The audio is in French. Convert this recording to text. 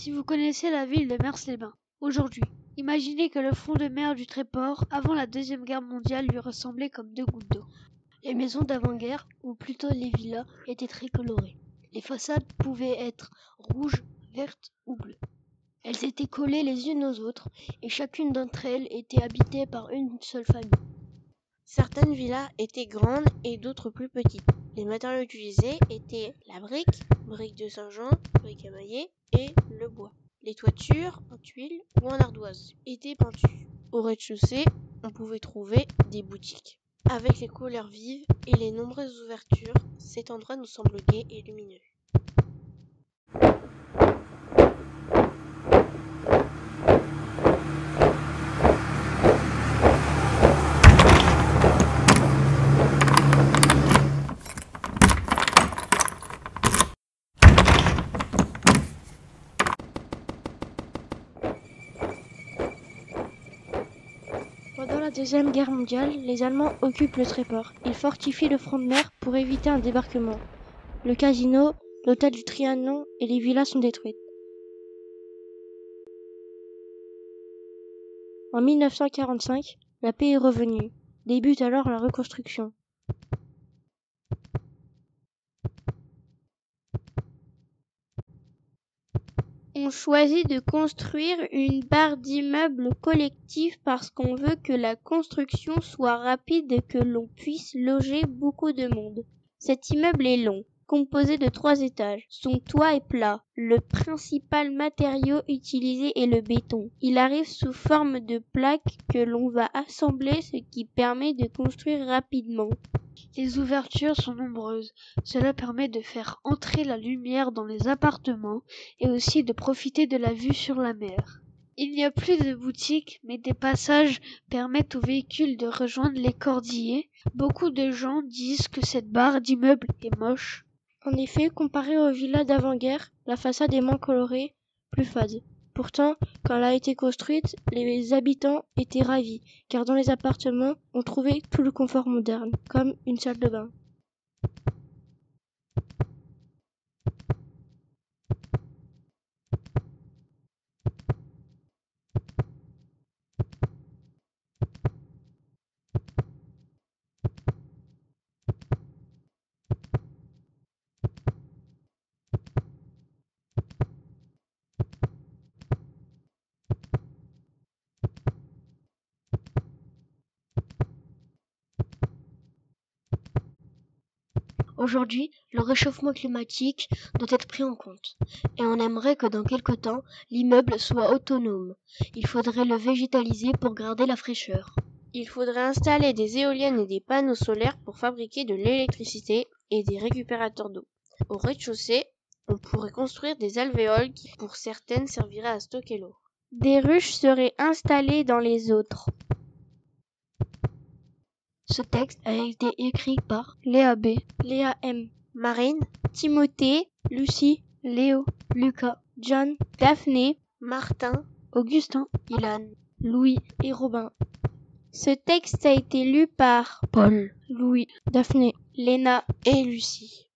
Si vous connaissez la ville de Mers-les-Bains, aujourd'hui, imaginez que le front de mer du Tréport, avant la Deuxième Guerre mondiale, lui ressemblait comme deux gouttes d'eau. Les maisons d'avant-guerre, ou plutôt les villas, étaient très colorées. Les façades pouvaient être rouges, vertes ou bleues. Elles étaient collées les unes aux autres, et chacune d'entre elles était habitée par une seule famille. Certaines villas étaient grandes et d'autres plus petites. Les matériaux utilisés étaient la brique de Saint-Jean, brique émaillée et le bois. Les toitures, en tuiles ou en ardoise, étaient pentues. Au rez-de-chaussée, on pouvait trouver des boutiques. Avec les couleurs vives et les nombreuses ouvertures, cet endroit nous semble gai et lumineux. Pendant la Deuxième Guerre mondiale, les Allemands occupent le Tréport. Ils fortifient le front de mer pour éviter un débarquement. Le casino, l'hôtel du Trianon et les villas sont détruites. En 1945, la paix est revenue. Débute alors la reconstruction. On choisit de construire une barre d'immeubles collectifs parce qu'on veut que la construction soit rapide et que l'on puisse loger beaucoup de monde. Cet immeuble est long, composé de 3 étages. Son toit est plat. Le principal matériau utilisé est le béton. Il arrive sous forme de plaques que l'on va assembler, ce qui permet de construire rapidement. Les ouvertures sont nombreuses. Cela permet de faire entrer la lumière dans les appartements et aussi de profiter de la vue sur la mer. Il n'y a plus de boutiques, mais des passages permettent aux véhicules de rejoindre les cordillers. Beaucoup de gens disent que cette barre d'immeubles est moche. En effet, comparée aux villas d'avant-guerre, la façade est moins colorée, plus fade. Pourtant, quand elle a été construite, les habitants étaient ravis, car dans les appartements, on trouvait tout le confort moderne, comme une salle de bain. Aujourd'hui, le réchauffement climatique doit être pris en compte, et on aimerait que dans quelque temps, l'immeuble soit autonome. Il faudrait le végétaliser pour garder la fraîcheur. Il faudrait installer des éoliennes et des panneaux solaires pour fabriquer de l'électricité et des récupérateurs d'eau. Au rez-de-chaussée, on pourrait construire des alvéoles qui, pour certaines, serviraient à stocker l'eau. Des ruches seraient installées dans les autres. Ce texte a été écrit par Léa B, Léa M, Marine, Timothée, Lucie, Léo, Lucas, John, Daphné, Martin, Augustin, Ilan, Louis, et Robin, Ce texte a été lu par Paul, Louis, Daphné, Léna et Lucie.